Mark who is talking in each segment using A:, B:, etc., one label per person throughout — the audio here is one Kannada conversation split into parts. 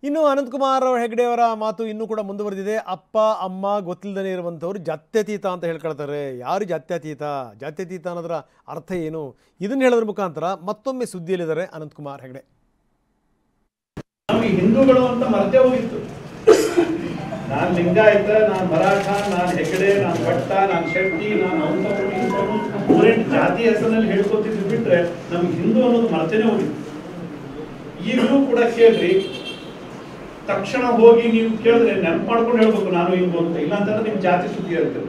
A: ಇನ್ನು ಅನಂತಕುಮಾರ್ ಹೆಗಡೆ ಅವರ ಮಾತು ಇನ್ನೂ ಕೂಡ ಮುಂದುವರೆದಿದೆ. ಅಪ್ಪ ಅಮ್ಮ ಗೊತ್ತಿಲ್ಲದೇ ಇರುವಂಥವ್ರು ಜಾತ್ಯತೀತ ಅಂತ ಹೇಳ್ಕೊಳ್ತಾರೆ. ಯಾರು ಜಾತ್ಯತೀತ? ಜಾತ್ಯತೀತ ಅನ್ನೋದರ ಅರ್ಥ ಏನು? ಇದನ್ನು ಹೇಳೋದ್ರ ಮುಖಾಂತರ ಮತ್ತೊಮ್ಮೆ ಸುದ್ದಿಯಲ್ಲಿದ್ದಾರೆ ಅನಂತಕುಮಾರ್ ಹೆಗಡೆ.
B: ನಮಗೆ ಹಿಂದೂಗಳು ಅಂತ ಮರೆತೇ ಹೋಗಿತ್ತು. ನಾನು ಲಿಂಗಾಯತ, ನಾನು ಮರಾಠ, ನಾನು ಹೆಗಡೆ, ನಾನು ಭಟ್ಟ, ನಾನು ಶೆಟ್ಟಿ, ನಾನು ಅಂತವರು ಜಾತಿ ಹೆಸರಿನಲ್ಲಿ ಹೇಳ್ಕೊತಿದ್ದು ಬಿಟ್ರೆ ನಮ್ಗೆ ಹಿಂದೂ ಅನ್ನೋದು ಮರೆತೇನೆ ಹೋಗಿತ್ತು. ಈಗಲೂ ಕೂಡ ಕೇಳ್ರಿ, ತಕ್ಷಣ ಹೋಗಿ ನೀವು ಕೇಳಿದ್ರೆ ನೆನಪು ಮಾಡ್ಕೊಂಡು ಹೇಳ್ಬೇಕು ನಾನು ಹಿಂದೂ ಅಂತ. ಇಲ್ಲ ಅಂತಂದ್ರೆ ನಿಮ್ ಜಾತಿ ಸುದ್ದಿ ಹೇಳ್ತೀರಿ.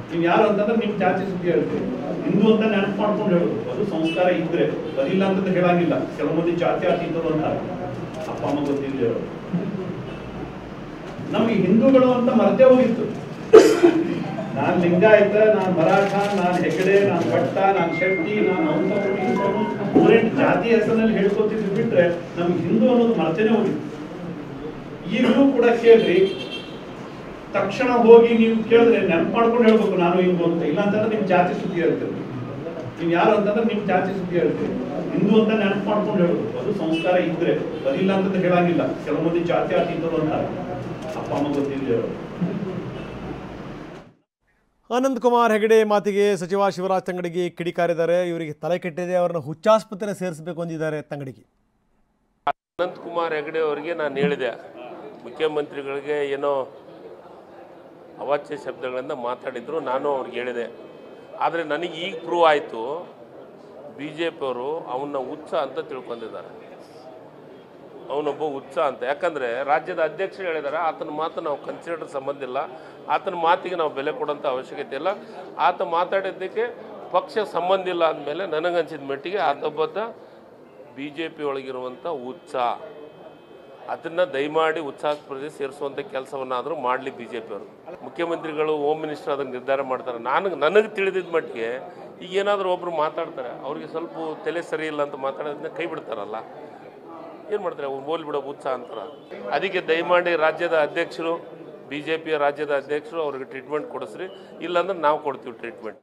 B: ನೀವು ಯಾರು ಅಂತಂದ್ರೆ ನಿಮ್ ಜಾತಿ ಸುದ್ದಿ ಹೇಳ್ತೀರಿ. ಹಿಂದೂ ಅಂತ ನೆನಪು ಮಾಡ್ಕೊಂಡು ಹೇಳ್ಬೇಕು. ಅದು ಸಂಸ್ಕಾರ ಇದ್ರೆ, ಅದಿಲ್ಲ ಅಂತಂದ್ರೆ ಹೇಳಂಗಿಲ್ಲ. ಕೆಲವು ಮಂದಿ ಜಾತಿ ಅತೀತರು ಅಂತಾರೆ, ಅಪ್ಪ ಅಮ್ಮ ಗೊತ್ತಿಲ್ಲ ಹೇಳೋದು. ನಮ್ಗೆ ಹಿಂದೂಗಳು ಅಂತ ಮರೆತೇ ಹೋಗಿತ್ತು. ನಾನು ಲಿಂಗಾಯತ, ನಾನು ಮರಾಠ, ನಾನು ಹೆಗಡೆ, ನಾನು ಭಟ್ಟ, ನಾನು ಶೆಟ್ಟಿ, ನಾನು ಅಂತವರು ಜಾತಿ ಹೆಸರಿನಲ್ಲಿ ಹೇಳ್ಕೊತಿದ್ದು ಬಿಟ್ರೆ ನಮ್ಗೆ ಹಿಂದೂ ಅನ್ನೋದು ಮರೆತೇನೆ ಹೋಗಿತ್ತು. ಈಗಲೂ ಕೂಡ ಕೇಳ್ರಿ, ತಕ್ಷಣ ಹೋಗಿ ನೀವು ಕೇಳಿದ್ರೆ ನೆನಪು ಮಾಡ್ಕೊಂಡು ಹೇಳ್ಬೇಕು ನಾನು ಹಿಂದೂ ಅಂತ. ಇಲ್ಲ ಅಂತಂದ್ರೆ ನಿಮ್ ಜಾತಿ ಸುದ್ದಿ ಹೇಳ್ತೀರಿ. ನೀವು ಯಾರು ಅಂತಂದ್ರೆ ನಿಮ್ ಜಾತಿ ಸುದ್ದಿ ಹೇಳ್ತೀರಿ. ಹಿಂದೂ ಅಂತ ನೆನಪು ಮಾಡ್ಕೊಂಡು ಹೇಳ್ಬೇಕು. ಅದು ಸಂಸ್ಕಾರ ಇದ್ರೆ, ಅದಿಲ್ಲ ಅಂತಂದ್ರೆ ಹೇಳಂಗಿಲ್ಲ. ಕೆಲವು ಮಂದಿ ಜಾತಿ ಅತೀತರು ಅಂತಾರೆ, ಅಪ್ಪ ಅಮ್ಮ ಗೊತ್ತಿಲ್ಲ ಹೇಳೋದು.
A: ಅನಂತಕುಮಾರ್ ಹೆಗಡೆ ಮಾತಿಗೆ ಸಚಿವ ಶಿವರಾಜ್ ತಂಗಡಗಿ ಕಿಡಿಕಾರಿದ್ದಾರೆ. ಇವರಿಗೆ ತಲೆ ಕೆಟ್ಟಿದೆ, ಅವರನ್ನು ಹುಚ್ಚಾಸ್ಪತ್ರೆ ಸೇರಿಸಬೇಕು ಅಂದಿದ್ದಾರೆ ತಂಗಡಗಿ.
C: ಅನಂತಕುಮಾರ್ ಹೆಗಡೆ ಅವರಿಗೆ ನಾನು ಹೇಳಿದೆ, ಮುಖ್ಯಮಂತ್ರಿಗಳಿಗೆ ಏನೋ ಅವಾಚ್ಯ ಶಬ್ದಗಳಿಂದ ಮಾತಾಡಿದ್ರು, ನಾನು ಅವ್ರಿಗೆ ಹೇಳಿದೆ. ಆದರೆ ನನಗೆ ಈಗ ಪ್ರೂವ್ ಆಯಿತು, ಬಿ ಜೆ ಪಿಯವರು ಅವನ್ನ ಹುಚ್ಚ ಅಂತ ತಿಳ್ಕೊಂಡಿದ್ದಾರೆ. ಅವನೊಬ್ಬ ಹುಚ್ಚ ಅಂತ. ಯಾಕಂದರೆ ರಾಜ್ಯದ ಅಧ್ಯಕ್ಷರು ಹೇಳಿದ್ದಾರೆ, ಆತನ ಮಾತು ನಾವು ಕನ್ಸಿಡರ್ ಸಂಬಂಧ ಇಲ್ಲ, ಆತನ ಮಾತಿಗೆ ನಾವು ಬೆಲೆ ಕೊಡೋಂಥ ಅವಶ್ಯಕತೆ ಇಲ್ಲ. ಆತ ಮಾತಾಡಿದ್ದಕ್ಕೆ ಪಕ್ಷ ಸಂಬಂಧ ಇಲ್ಲ ಅಂದಮೇಲೆ ನನಗನ್ಸಿದ ಮಟ್ಟಿಗೆ ಆತೊಬ್ಬ ಬಿ ಜೆ ಪಿ ಒಳಗಿರುವಂಥ ಹುಚ್ಚ. ಅದನ್ನು ದಯಮಾಡಿ ಹುಚ್ಚಾಸ್ಪತ್ರೆಗೆ ಸೇರಿಸುವಂಥ ಕೆಲಸವನ್ನಾದರೂ ಮಾಡಲಿ ಬಿ ಜೆ ಪಿಯವರು. ಮುಖ್ಯಮಂತ್ರಿಗಳು, ಹೋಮ್ ಮಿನಿಸ್ಟರ್ ಅದನ್ನು ನಿರ್ಧಾರ ಮಾಡ್ತಾರೆ. ನನಗೆ ತಿಳಿದಿದ್ದ ಮಟ್ಟಿಗೆ ಈಗ ಏನಾದರೂ ಒಬ್ಬರು ಮಾತಾಡ್ತಾರೆ, ಅವ್ರಿಗೆ ಸ್ವಲ್ಪ ತಲೆ ಸರಿ ಇಲ್ಲ ಅಂತ ಮಾತಾಡೋದನ್ನ ಕೈ ಬಿಡ್ತಾರಲ್ಲ, ಏನು ಮಾಡ್ತಾರೆ, ಅವ್ರು ಹೋಲ್ ಬಿಡೋ ಹುಚ್ಚ ಅಂತಾರೆ. ಅದಕ್ಕೆ ದಯಮಾಡಿ ರಾಜ್ಯದ ಅಧ್ಯಕ್ಷರು, ಬಿ ಜೆ ಪಿಯ ರಾಜ್ಯದ ಅಧ್ಯಕ್ಷರು ಅವ್ರಿಗೆ ಟ್ರೀಟ್ಮೆಂಟ್ ಕೊಡಿಸ್ರಿ, ಇಲ್ಲಾಂದ್ರೆ ನಾವು ಕೊಡ್ತೀವಿ ಟ್ರೀಟ್ಮೆಂಟ್.